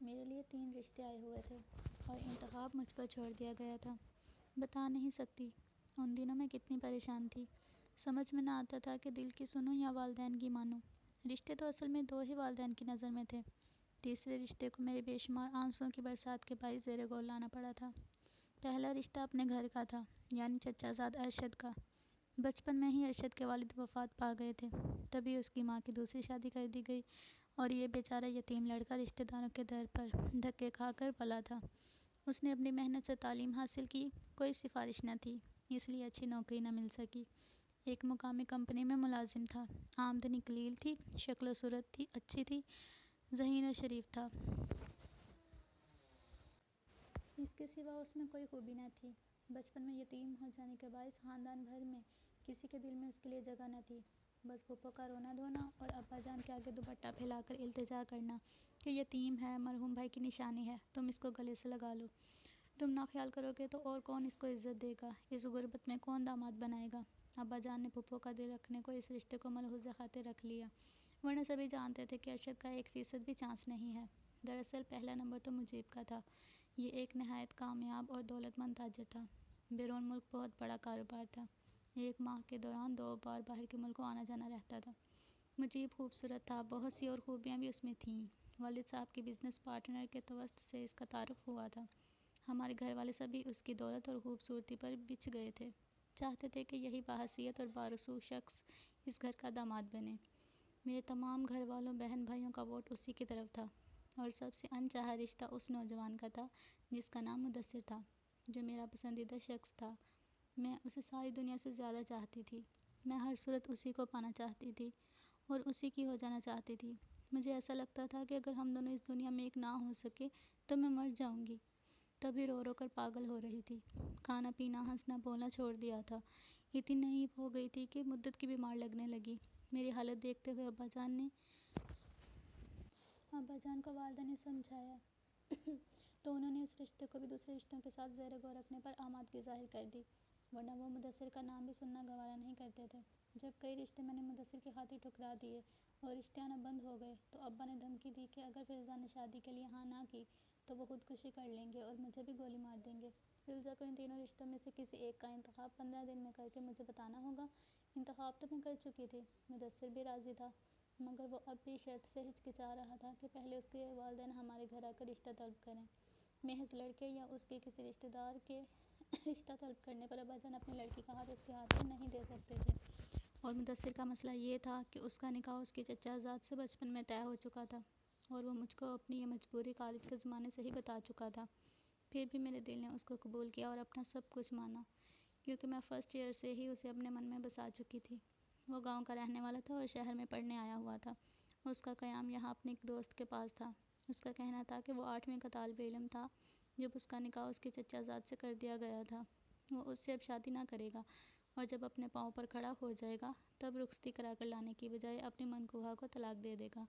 میرے لیے 3 رشتے آئے ہوئے تھے اور انتخاب مجھ پر چھوڑ دیا گیا تھا۔ بتا نہیں سکتی ان دنوں میں کتنی پریشان تھی۔ سمجھ میں نہ آتا تھا کہ دل کی سنوں یا والدین کی مانوں۔ رشتے تو اصل میں 2 ہی والدین کی نظر میں تھے۔ تیسرے رشتے کو میرے بے شمار آنسوؤں کی برسات کے باعث زیر غور لانا پڑا تھا۔ پہلا رشتہ اپنے گھر کا تھا، یعنی چچا زاد ارشد کا۔ بچپن میں ہی ارشد کے والد وفات پا گئے تھے، تبھی اس کی ماں کی دوسری شادی کر دی گئی اور یہ بیچارہ یتیم لڑکا رشتہ داروں کے در پر دھکے کھا کر پلا تھا۔ اس نے اپنی محنت سے تعلیم حاصل کی، کوئی سفارش نہ تھی، اس لیے اچھی نوکری نہ مل سکی۔ ایک مقامی کمپنی میں ملازم تھا، آمدنی قلیل تھی، شکل و صورت تھی اچھی تھی، ذہین و شریف تھا۔ اس کے سوا اس میں کوئی خوبی نہ تھی۔ بچپن میں یتیم ہو جانے کے باعث خاندان بھر میں کسی کے دل میں اس کے لیے جگہ نہ تھی۔ بس پھپھو کا رونا دھونا اور ابا جان کے آگے دوپٹہ پھیلا کر التجا کرنا کہ یتیم ہے، مرحوم بھائی کی نشانی ہے، تم اس کو گلے سے لگا لو۔ تم نہ خیال کرو گے تو اور کون اس کو عزت دے گا، اس غربت میں کون داماد بنائے گا۔ ابا جان نے پھپھو کا دل رکھنے کو اس رشتے کو ملحوظ خاطر رکھ لیا، ورنہ سبھی جانتے تھے کہ ارشد کا 1% بھی چانس نہیں ہے۔ دراصل پہلا نمبر تو مجیب کا تھا۔ یہ ایک نہایت کامیاب اور دولت مند تاجر تھا۔ بیرون ملک بہت بڑا کاروبار تھا۔ 1 ماہ کے دوران 2 بار باہر کے ملکوں آنا جانا رہتا تھا۔ مجیب خوبصورت تھا، بہت سی اور خوبیاں بھی اس میں تھیں۔ والد صاحب کی بزنس پارٹنر کے توسط سے اس کا تعارف ہوا تھا۔ ہمارے گھر والے سبھی اس کی دولت اور خوبصورتی پر بچھ گئے تھے، چاہتے تھے کہ یہی باحیثیت اور بارسو شخص اس گھر کا داماد بنے۔ میرے تمام گھر والوں بہن بھائیوں کا ووٹ اسی کی طرف تھا اور سب سے انچاہا رشتہ اس نوجوان کا تھا جس کا نام مدثر تھا، جو میرا پسندیدہ شخص تھا۔ میں اسے ساری دنیا سے زیادہ چاہتی تھی۔ میں ہر صورت اسی کو پانا چاہتی تھی اور اسی کی ہو جانا چاہتی تھی۔ مجھے ایسا لگتا تھا کہ اگر ہم دونوں اس دنیا میں ایک نہ ہو سکے تو میں مر جاؤں گی۔ تبھی رو رو کر پاگل ہو رہی تھی، کھانا پینا ہنسنا بولنا چھوڑ دیا تھا۔ اتنی نحیف ہو گئی تھی کہ مدت کی بیمار لگنے لگی۔ میری حالت دیکھتے ہوئے ابا جان کو والدہ نے سمجھایا تو انہوں نے اس رشتے کو بھی دوسرے رشتوں کے ساتھ زیر غور رکھنے پر آمادگی ظاہر کر دی، ورنہ وہ مدثر کا نام بھی سننا گوارا نہیں کرتے تھے۔ جب کئی رشتے میں نے مدثر کی خاطر ٹھکرا دیے اور رشتے آنا بند ہو گئے تو ابا نے دھمکی دی کہ اگر فضا نے شادی کے لیے ہاں نہ کی تو وہ خودکشی کر لیں گے اور مجھے بھی گولی مار دیں گے۔ فضا کو ان تینوں رشتوں میں سے کسی ایک کا انتخاب 15 دن میں کر کے مجھے بتانا ہوگا۔ انتخاب تو میں کر چکی تھی، مدثر بھی راضی تھا، مگر وہ اب بھی شرط سے ہچکچا رہا تھا کہ پہلے اس کے والدین ہمارے گھر آ کر رشتہ طلب کریں۔ محض لڑکے یا اس کے کسی رشتہ دار کے رشتہ طلب کرنے پر ابا جان اپنی لڑکی کا ہاتھ اس کے ہاتھ میں نہیں دے سکتے تھے۔ اور مدثر کا مسئلہ یہ تھا کہ اس کا نکاح اس کے چچا زاد سے بچپن میں طے ہو چکا تھا اور وہ مجھ کو اپنی یہ مجبوری کالج کے زمانے سے ہی بتا چکا تھا۔ پھر بھی میرے دل نے اس کو قبول کیا اور اپنا سب کچھ مانا، کیونکہ میں فرسٹ ایئر سے ہی اسے اپنے من میں بسا چکی تھی۔ وہ گاؤں کا رہنے والا تھا اور شہر میں پڑھنے آیا ہوا تھا۔ اس کا قیام یہاں اپنے ایک دوست کے پاس تھا۔ اس کا کہنا تھا کہ وہ 8ویں کا طالب علم تھا جب اس کا نکاح اس کے چچا زاد سے کر دیا گیا تھا۔ وہ اس سے اب شادی نہ کرے گا اور جب اپنے پاؤں پر کھڑا ہو جائے گا تب رخصتی کرا کر لانے کی بجائے اپنی منکوحہ کو طلاق دے دے گا۔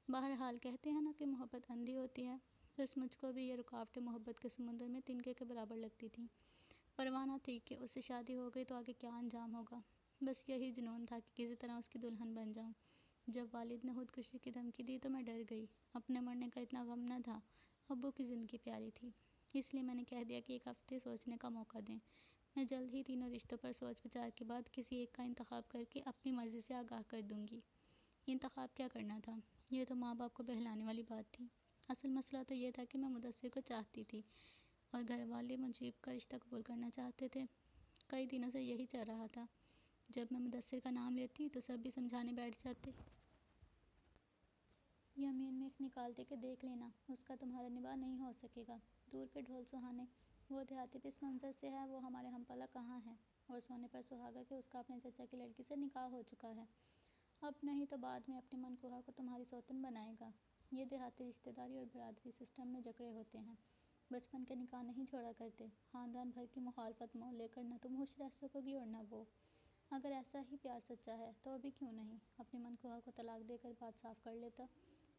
بہرحال کہتے ہیں نا کہ محبت اندھی ہوتی ہے، بس مجھ کو بھی یہ رکاوٹیں محبت کے سمندر میں تنکے کے برابر لگتی تھیں۔ پرواہ نہ تھی کہ اس سے شادی ہو گئی تو آگے کیا انجام ہوگا، بس یہی جنون تھا کہ کسی طرح اس کی دلہن بن جاؤں۔ جب والد نے خودکشی کی دھمکی دی تو میں ڈر گئی۔ اپنے مرنے کا اتنا غم نہ تھا، ابو کی زندگی پیاری تھی، اس لیے میں نے کہہ دیا کہ 1 ہفتے سوچنے کا موقع دیں۔ میں جلد ہی تینوں رشتوں پر سوچ بچار کے بعد کسی ایک کا انتخاب کر کے اپنی مرضی سے آگاہ کر دوں گی۔ انتخاب کیا کرنا تھا، یہ تو ماں باپ کو بہلانے والی بات تھی۔ اصل مسئلہ تو یہ تھا کہ میں مدثر کو چاہتی تھی اور گھر والے مجیب کا رشتہ قبول کرنا چاہتے تھے۔ کئی دنوں سے یہی چل رہا تھا۔ جب میں مدثر کا نام لیتی تو سب بھی سمجھانے بیٹھ جاتے۔ یمین میں نکالتے کہ دیکھ لینا، اس کا تمہارا نباہ نہیں ہو سکے گا۔ دور پہ ڈھول سہانے، وہ دیہاتی پس منظر سے ہے، وہ ہمارے ہم پلہ کہاں ہے، اور سونے پر سہاگا کہ اس کا اپنے چچا کی لڑکی سے نکاح ہو چکا ہے، اب نہیں تو بعد میں اپنی منکوحہ کو تمہاری سوتن بنائے گا۔ یہ دیہاتی رشتہ داری اور برادری سسٹم میں جکڑے ہوتے ہیں، بچپن کے نکاح نہیں چھوڑا کرتے۔ خاندان بھر کی مخالفت مول لے کر نہ تم خوش رہ سکو گی اور نہ وہ۔ اگر ایسا ہی پیار سچا ہے تو ابھی کیوں نہیں اپنی منکوحہ کو طلاق دے کر بات صاف کر لیتا۔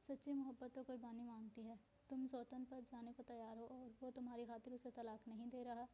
سچی محبت تو قربانی مانگتی ہے۔ تم سوتن پر جانے کو تیار ہو اور وہ تمہاری خاطر اسے طلاق نہیں دے رہا،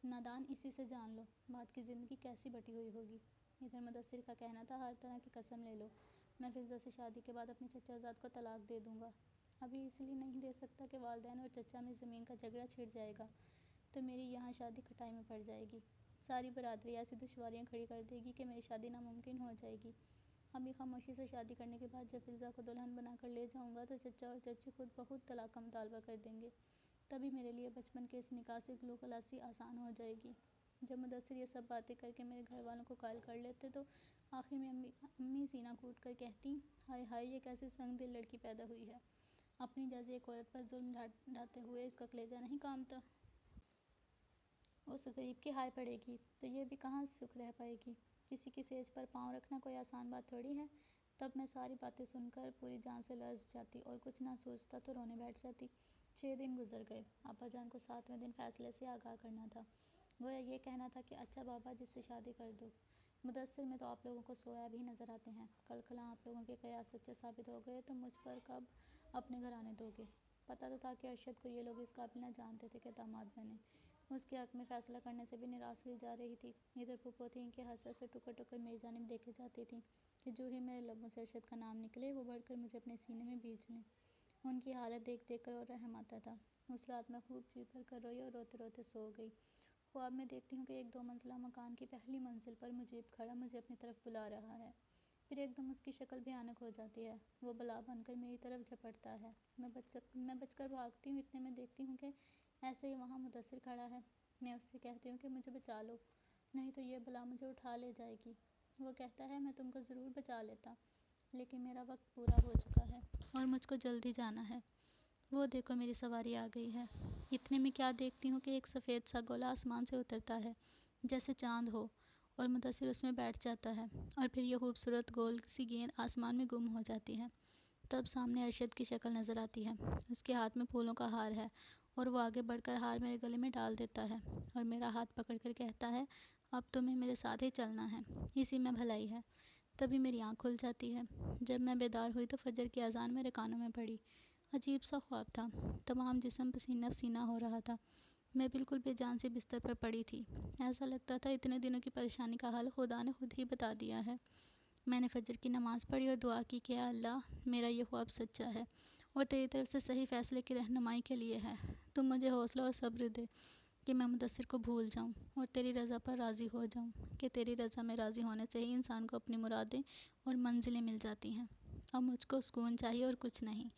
نادان اسی سے جان لو بعد کی زندگی کیسی بٹی ہوئی ہوگی۔ ادھر مدثر کا کہنا تھا ہر طرح کی قسم لے لو، میں فضا سے شادی کے بعد اپنے چچا زاد کو طلاق دے دوں گا، ابھی اس لیے نہیں دے سکتا کہ والدین اور چچا میں زمین کا جھگڑا چھڑ جائے گا تو میری یہاں شادی کھٹائی میں پڑ جائے گی۔ ساری برادری ایسی دشواریاں کھڑی کر دے گی کہ میری شادی ناممکن ہو جائے گی۔ ابھی خاموشی سے شادی کرنے کے بعد جب فلزا کو دلہن بنا کر لے جاؤں گا تو چچا اور چچی خود بہت طلاق کا مطالبہ کر دیں گے۔ تبھی میرے لیے بچپن کے اس نکاح سے گلو خلاصی آسان ہو جائے گی۔ جب مدثر یہ سب باتیں کر کے میرے گھر والوں کو قائل کر لیتے تو آخر میں امی سینہ کوٹ کر کہتی، ہائے ہائے یہ کیسی سنگ دل لڑکی پیدا ہوئی ہے، اپنی جیسی ایک عورت پر ظلم ڈھاتے ہوئے اس کا کلیجہ نہیں کامتا۔ اس غریب کی ہائے پڑے گی تو یہ بھی کہاں سکھ رہ پائے گی۔ کسی کی سیج پر پاؤں رکھنا کوئی آسان بات تھوڑی ہے۔ تب میں ساری باتیں سن کر پوری جان سے لرز جاتی اور کچھ نہ سوچتا تو رونے بیٹھ جاتی۔ 6 دن گزر گئے۔ ابا جان کو 7ویں دن فیصلے سے آگاہ کرنا تھا۔ گویا یہ کہنا تھا کہ اچھا بابا جس سے شادی کر دو۔ مدثر میں تو آپ لوگوں کو سویا بھی نظر آتے ہیں۔ کل کلاں آپ لوگوں کے قیاس سچے ثابت ہو گئے تو مجھ پر کب اپنے گھر آنے دو گے؟ پتہ تو تھا کہ ارشد کو یہ لوگ اس قابل نہ جانتے تھے کہ داماد بنے۔ اس کے حق میں فیصلہ کرنے سے بھی نراش ہوئی جا رہی تھی۔ ادھر پھپھو تھیں کہ حسرت سے ٹکر ٹکر میری جانب دیکھے جاتی تھیں کہ جو ہی میرے لبوں سے ارشد کا نام نکلے وہ بڑھ کر مجھے اپنے سینے میں بیج لیں۔ ان کی حالت دیکھ دیکھ کر اور رحم آتا تھا۔ اس رات میں خوب جی بھر کر روئی اور روتے روتے سو گئی۔ خواب میں دیکھتی ہوں کہ ایک 2 منزلہ مکان کی پہلی منزل پر مجیب کھڑا مجھے اپنی طرف بلا رہا ہے۔ پھر ایک دم اس کی شکل بھیانک ہو جاتی ہے۔ وہ بلا بن کر میری طرف جھپٹتا ہے۔ میں بچ کر بھاگتی ہوں، اتنے میں دیکھتی ہوں کہ ایسے ہی وہاں مدثر کھڑا ہے۔ میں اس سے کہتی ہوں کہ مجھے بچا لو، نہیں تو یہ بلا مجھے اٹھا لے جائے گی۔ وہ کہتا ہے میں تم کو ضرور بچا لیتا، لیکن میرا وقت پورا ہو چکا ہے اور مجھ کو جلدی جانا ہے۔ وہ دیکھو میری سواری آ گئی ہے۔ اتنے میں کیا دیکھتی ہوں کہ ایک سفید سا گولا آسمان سے اترتا ہے جیسے چاند ہو اور مدثر اس میں بیٹھ جاتا ہے اور پھر یہ خوبصورت گول سی گیند آسمان میں گم ہو جاتی ہے۔ تب سامنے ارشد کی شکل نظر آتی ہے۔ اس کے ہاتھ میں پھولوں کا ہار ہے اور وہ آگے بڑھ کر ہار میرے گلے میں ڈال دیتا ہے اور میرا ہاتھ پکڑ کر کہتا ہے اب تمہیں میرے ساتھ ہی چلنا ہے، اسی میں بھلائی ہے۔ تبھی میری آنکھ کھل جاتی ہے۔ جب میں بیدار ہوئی تو فجر کی اذان میرے کانوں میں پڑی۔ عجیب سا خواب تھا۔ تمام جسم پسینہ پسینہ ہو رہا تھا۔ میں بالکل بے جان سی بستر پر پڑی تھی۔ ایسا لگتا تھا اتنے دنوں کی پریشانی کا حل خدا نے خود ہی بتا دیا ہے۔ میں نے فجر کی نماز پڑھی اور دعا کی کہ اے اللہ میرا یہ خواب سچا ہے اور تیری طرف سے صحیح فیصلے کی رہنمائی کے لیے ہے۔ تم مجھے حوصلہ اور صبر دے کہ میں مدثر کو بھول جاؤں اور تیری رضا پر راضی ہو جاؤں، کہ تیری رضا میں راضی ہونے سے ہی انسان کو اپنی مرادیں اور منزلیں مل جاتی ہیں۔ اب مجھ کو سکون چاہیے اور کچھ نہیں۔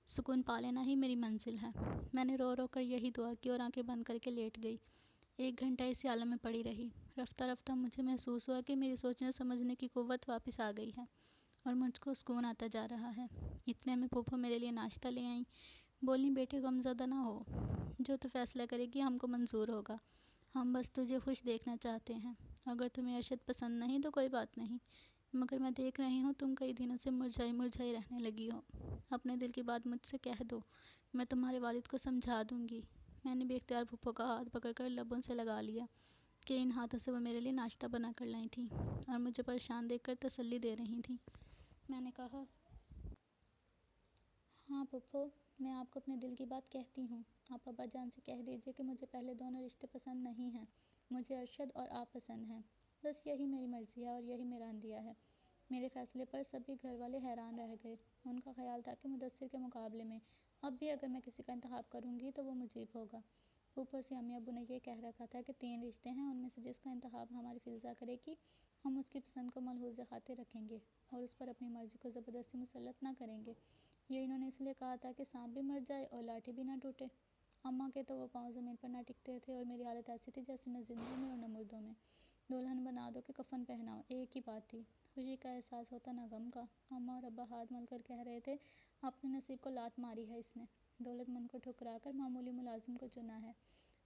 سکون پا لینا ہی میری منزل ہے۔ میں نے رو رو کر یہی دعا کی اور آنکھیں بند کر کے لیٹ گئی۔ 1 گھنٹہ اسی عالم میں پڑی رہی۔ رفتہ رفتہ مجھے محسوس ہوا کہ میری سوچنے سمجھنے کی قوت واپس آ گئی ہے اور مجھ کو سکون آتا جا رہا ہے۔ اتنے میں پھوپھو میرے لیے ناشتہ لے آئیں۔ بولی بیٹے غمزدہ نہ ہو، جو تو فیصلہ کرے گی ہم کو منظور ہوگا، ہم بس تجھے خوش دیکھنا چاہتے ہیں۔ اگر تمہیں ارشد پسند نہیں تو کوئی بات نہیں، مگر میں دیکھ رہی ہوں تم کئی دنوں سے مرجھائی مرجھائی رہنے لگی ہو۔ اپنے دل کی بات مجھ سے کہہ دو، میں تمہارے والد کو سمجھا دوں گی۔ میں نے بے اختیار پھوپھو کا ہاتھ پکڑ کر لبوں سے لگا لیا کہ ان ہاتھوں سے وہ میرے لیے ناشتہ بنا کر لائی تھیں اور مجھے پریشان دیکھ کر تسلی دے رہی تھیں۔ میں نے کہا ہاں پھوپھو، میں آپ کو اپنے دل کی بات کہتی ہوں۔ آپ ابا جان سے کہہ دیجئے کہ مجھے پہلے دونوں رشتے پسند نہیں ہیں، مجھے ارشد اور آپ پسند ہیں۔ بس یہی میری مرضی ہے اور یہی میرا عندیہ ہے۔ میرے فیصلے پر سبھی گھر والے حیران رہ گئے۔ ان کا خیال تھا کہ مدثر کے مقابلے میں اب بھی اگر میں کسی کا انتخاب کروں گی تو وہ مجیب ہوگا۔ پھوپھو سے امی ابو نے یہ کہہ رکھا تھا کہ 3 رشتے ہیں، ان میں سے جس کا انتخاب ہماری فلزا کرے گی ہم اس کی پسند کو ملحوظ خاطر رکھیں گے اور اس پر اپنی مرضی کو زبردستی مسلط نہ کریں گے۔ یہ انہوں نے اس لیے کہا تھا کہ سانپ بھی مر جائے اور لاٹھی بھی نہ ٹوٹے۔ اماں کے تو وہ پاؤں زمین پر نہ ٹکتے تھے اور میری حالت ایسی تھی جیسے میں زندوں میں اور نہ مردوں میں۔ دلہن بنا دو کہ کفن پہناؤ، ایک ہی بات تھی۔ خوشی کا احساس ہوتا نہ غم کا۔ اماں اور ابا ہاتھ مل کر کہہ رہے تھے اپنے نصیب کو لات ماری ہے اس نے، دولت مند کو ٹھکرا کر معمولی ملازم کو چنا ہے۔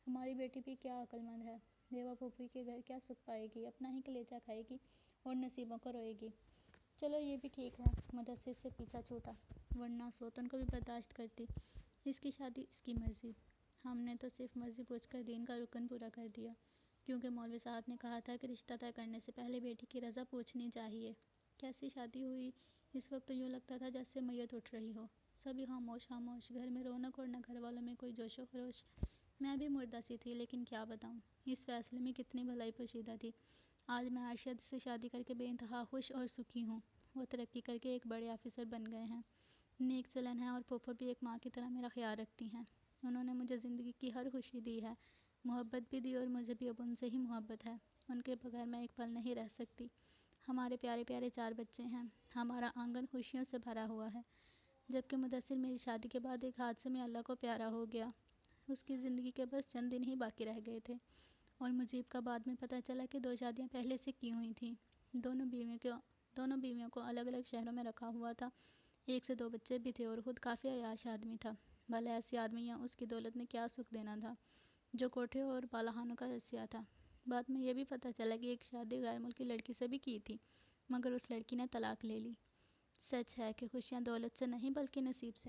ہماری بیٹی بھی کیا عقل مند ہے، بیوہ پھوپھی کے گھر کیا سکھ پائے گی، اپنا ہی کلیجہ کھائے گی اور نصیبوں کو روئے گی۔ چلو یہ بھی ٹھیک ہے، مدثر سے پیچھا چھوٹا، ورنہ سوتن کو بھی برداشت کرتی۔ اس کی شادی اس کی مرضی۔ ہم نے تو صرف مرضی پوچھ کر دین کا رکن پورا کر دیا، کیونکہ مولوی صاحب نے کہا تھا کہ رشتہ طے کرنے سے پہلے بیٹی کی رضا پوچھنی چاہیے۔ کیسی شادی ہوئی، اس وقت تو یوں لگتا تھا جیسے میت اٹھ رہی ہو۔ سبھی خاموش خاموش، گھر میں رونق اور نہ گھر والوں میں کوئی جوش و خروش۔ میں بھی مردہ سی تھی، لیکن کیا بتاؤں اس فیصلے میں کتنی بھلائی پوشیدہ تھی۔ آج میں ارشد سے شادی کر کے بے انتہا خوش اور سکھی ہوں۔ وہ ترقی کر کے ایک بڑے آفیسر بن گئے ہیں۔ نیک چلن ہے اور پھوپھو بھی ایک ماں کی طرح میرا خیال رکھتی ہیں۔ انہوں نے مجھے زندگی کی ہر خوشی دی ہے، محبت بھی دی اور مجھے بھی اب ان سے ہی محبت ہے۔ ان کے بغیر میں ایک پل نہیں رہ سکتی۔ ہمارے پیارے پیارے 4 بچے ہیں۔ ہمارا آنگن خوشیوں سے بھرا ہوا ہے۔ جبکہ مدثر میری شادی کے بعد ایک حادثے میں اللہ کو پیارا ہو گیا۔ اس کی زندگی کے بس چند دن ہی باقی رہ گئے تھے اور مجیب کا بعد میں پتہ چلا کہ 2 شادیاں پہلے سے کی ہوئی تھیں۔ دونوں بیویوں کو الگ الگ شہروں میں رکھا ہوا تھا۔ 1 سے 2 بچے بھی تھے اور خود کافی عیاش آدمی تھا۔ بھلا ایسی آدمیاں اس کی دولت نے کیا سکھ دینا تھا جو کوٹھے اور بالاخانوں کا رسیا تھا۔ بعد میں یہ بھی پتہ چلا کہ ایک شادی غیر ملکی لڑکی سے بھی کی تھی، مگر اس لڑکی نے طلاق لے لی۔ سچ ہے کہ خوشیاں دولت سے نہیں بلکہ نصیب سے